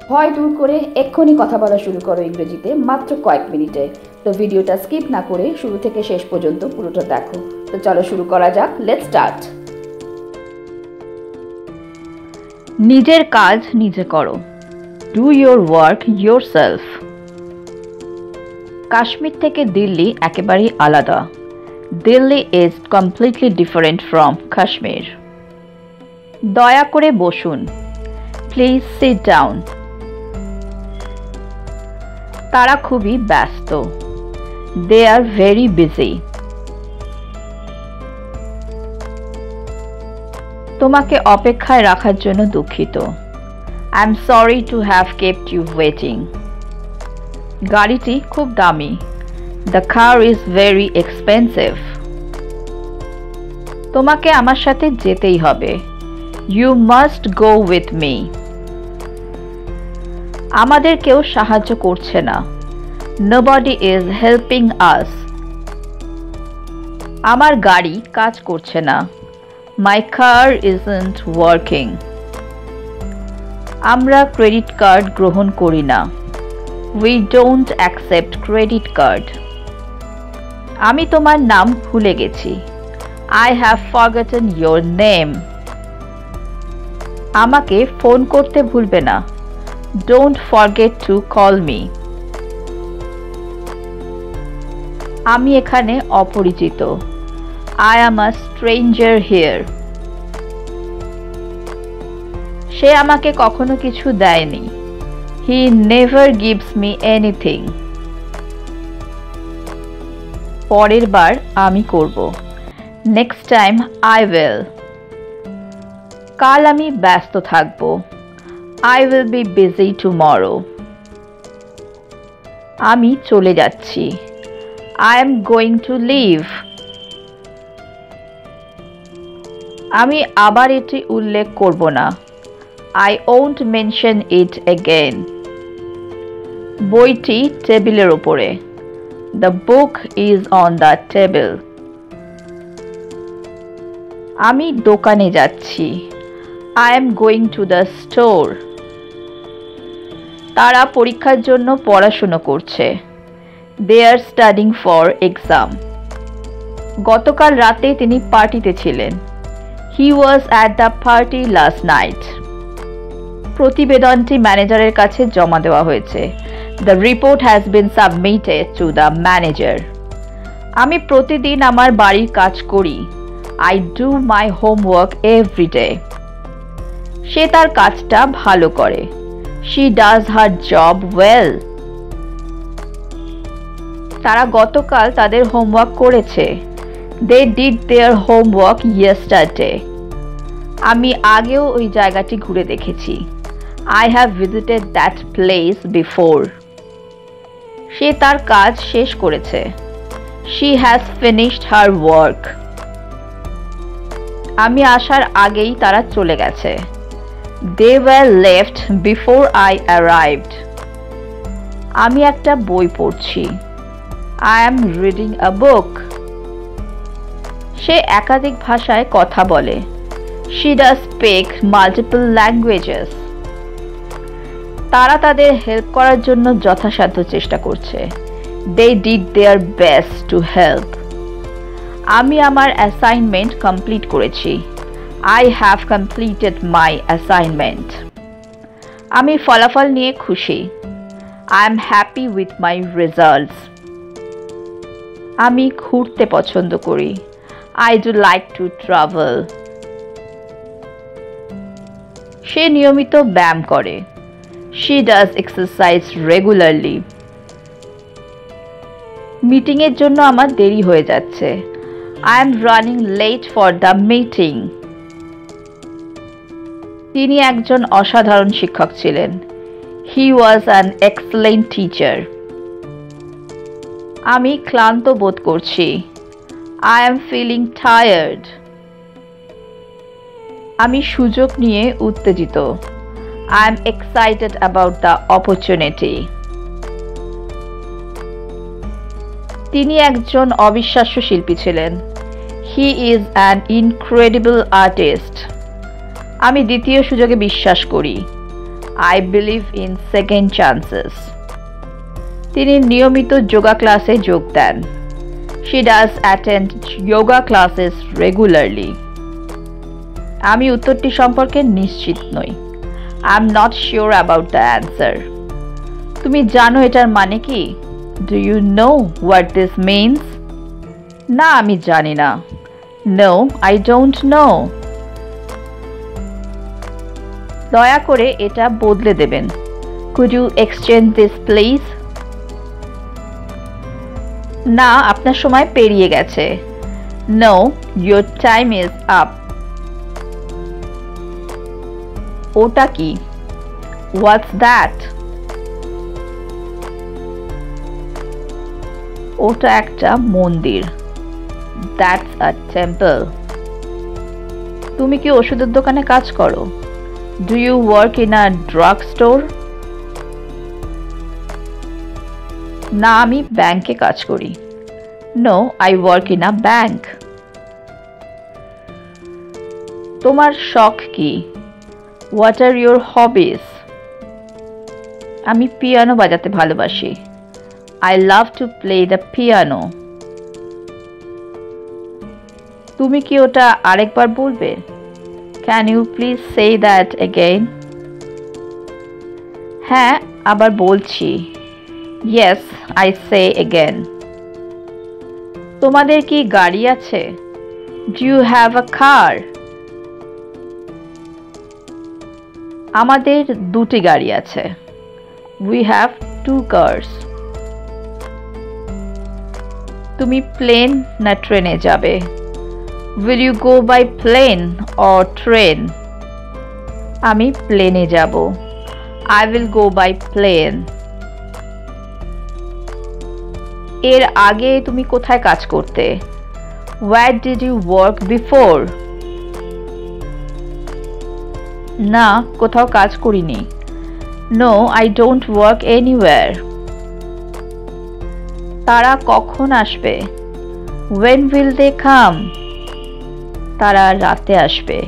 ভয় দূর করে এক্ষুনি কথা বলা শুরু করো ইংরেজিতে মাত্র কয়েক মিনিটে। তো ভিডিওটা স্কিপ না করে শুরু থেকে শেষ পর্যন্ত পুরোটা দেখো। তো চলো শুরু করা যাক, লেটস স্টার্ট। নিজের কাজ নিজে করো। Do your work yourself. Kashmir থেকে দিল্লি একেবারেই আলাদা। Delhi is completely different from Kashmir. দয়া করে বসুন। Please sit down. তারা খুবই ব্যস্ত। They are very busy. তোমাকে অপেক্ষায় রাখার জন্য দুঃখিত। I am sorry to have kept you waiting. গাড়িটি খুব দামি। The car is very expensive. তোমাকে আমার সাথে যেতেই হবে। You must go with me. আমাদের কেউ সাহায্য করছে না। Nobody is helping us. আমার গাড়ি কাজ করছে না। My car isn't working. আমরা ক্রেডিট কার্ড গ্রহণ করি না। We don't accept credit card. আমি তোমার নাম ভুলে গেছি। I have forgotten your name. আমাকে ফোন করতে ভুলবে না। Don't forget to call me. আমি এখানে অপরিচিত। I am a stranger here. সে আমাকে কখনো কিছু দেয়নি। He never gives me anything. পরের বার আমি করব। Next time I will. কাল আমি ব্যস্ত থাকব। I will be busy tomorrow. আমি চলে যাচ্ছি। I am going to leave. আমি আবার এটি উল্লেখ করব না। I won't mention it again. বইটি টেবিলের উপরে। The book is on the table. আমি দোকানে যাচ্ছি। I am going to the store. তারা পরীক্ষার জন্য পড়াশোনা করছে। They are studying for exam. গতকাল রাতে তিনি পার্টিতে ছিলেন। He was at the party last night. প্রতিবেদনটি ম্যানেজারের কাছে জমা দেওয়া হয়েছে। The report has been submitted to the manager. আমি প্রতিদিন আমার বাড়ির কাজ করি। I do my homework every day. সে তার কাজটা ভালো করে। She does her job well. তারা গতকাল তাদের হোমওয়ার্ক করেছে। They did their homework yesterday. আমি আগেও ওই জায়গাটি ঘুরে দেখেছি। I have visited that place before. সে তার কাজ শেষ করেছে। She has finished her work. আমি আসার আগেই তারা চলে গেছে। They were left before I arrived. আমি একটা বই পড়ছি। I am reading a book. সে একাধিক ভাষায় কথা বলে। She does speak multiple languages. তারা তাদের হেল্প করার জন্য যথাসাধ্য চেষ্টা করছে। They did their best to help. আমি আমার অ্যাসাইনমেন্ট কমপ্লিট করেছি। I have completed my assignment. আমি ফলাফল নিয়ে খুশি। I am happy with my results. আমি ঘুরতে পছন্দ করি। I do like to travel. সে নিয়মিত ব্যায়াম করে। She does exercise regularly. মিটিংয়ের জন্য আমার দেরি হয়ে যাচ্ছে। I am running late for the meeting. তিনি একজন অসাধারণ শিক্ষক ছিলেন। He was an excellent teacher. আমি ক্লান্ত বোধ করছি। I am feeling tired. আমি সুযোগ নিয়ে উত্তেজিত। I am excited about the opportunity. তিনি একজন অবিশ্বাস্য শিল্পী ছিলেন। He is an incredible artist. আমি দ্বিতীয় সুযোগে বিশ্বাস করি। I believe in second chances. তিনি নিয়মিত যোগা ক্লাসে যোগ দেন। She does attend yoga classes regularly. আমি উত্তরটি সম্পর্কে নিশ্চিত নই। I'm not sure about the answer. তুমি জানো এটার মানে কি? Do you know what this means? না, আমি জানি না। No, I don't know. দয়া করে এটা বদলে দেবেন। Could you exchange this please? না, আপনার সময় পেরিয়ে গেছে। No, your time is up. ওটা কি? What's that? ওটা একটা মন্দির। That's a temple. তুমি কি ওষুধের দোকানে কাজ করো? Do you work in a drug store? না, আমি ব্যাংকে কাজ করি। No, I work in a bank. তোমার শখ কি? What are your hobbies? আমি পিয়ানো বাজাতে ভালোবাসি। I love to play the piano. তুমি কি ওটা আরেকবার বলবে? Can you please say that again? হ্যাঁ, আবার বলছি। Yes, I say again. তোমাদের কি গাড়ি আছে? Do you have a car? আমাদের দুটি গাড়ি আছে। We have 2 cars. তুমি প্লেন না ট্রেনে যাবে? Will you go by plane or train? আমি প্লেনে যাব। I will go by plane. এর আগে তুমি কোথায় কাজ করতে? Where did you work before? না, কোথাও কাজ করিনি। No, I don't work anywhere. তারা কখন আসবে? When will they come? তারা রাতে আসবে।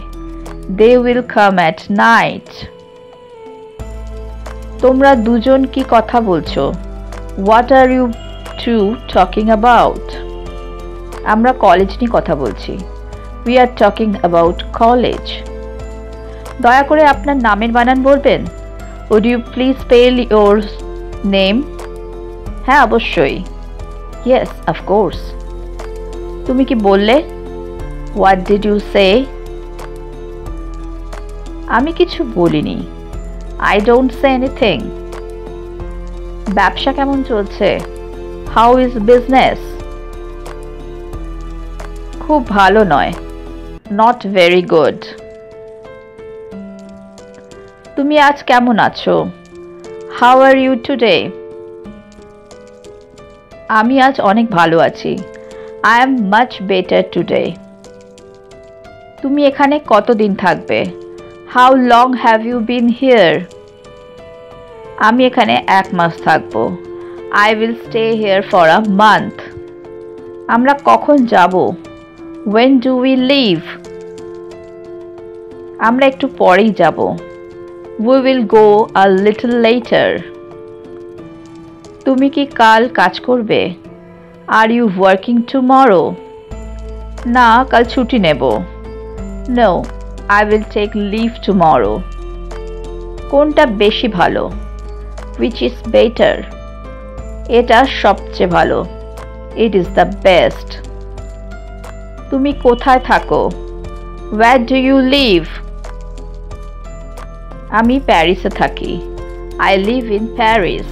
They will come at night. তোমরা দুজন কি কথা বলছো? What are you two talking about? আমরা কলেজ নিয়ে কথা বলছি। We are talking about college. দয়া করে আপনার নামের বানান বলবেন? Would you please spell your name? হ্যাঁ, অবশ্যই। Yes, of course. তুমি কি বললে? What did you say? আমি কিছু বলিনি। I don't say anything. ব্যবসা কেমন চলছে? How is business? খুব ভালো নয়। Not very good. তুমি আজ কেমন আছো? How are you today? আমি আজ অনেক ভালো আছি। I am much better today. তুমি এখানে কতদিন থাকবে? How long have you been here? আমি এখানে 1 মাস থাকবো। I will stay here for a month. আমরা কখন যাব? When do we leave? আমরা একটু পরেই যাব। We will go a little later. তুমি কি কাল কাজ করবে? Are you working tomorrow? না, কাল ছুটি নেব। No, I will take leave tomorrow. কোনটা বেশি ভালো? Which is better? এটা সবচেয়ে ভালো। It is the best. তুমি কোথায় থাকো? Where do you live? আমি প্যারিসে থাকি। I live in Paris.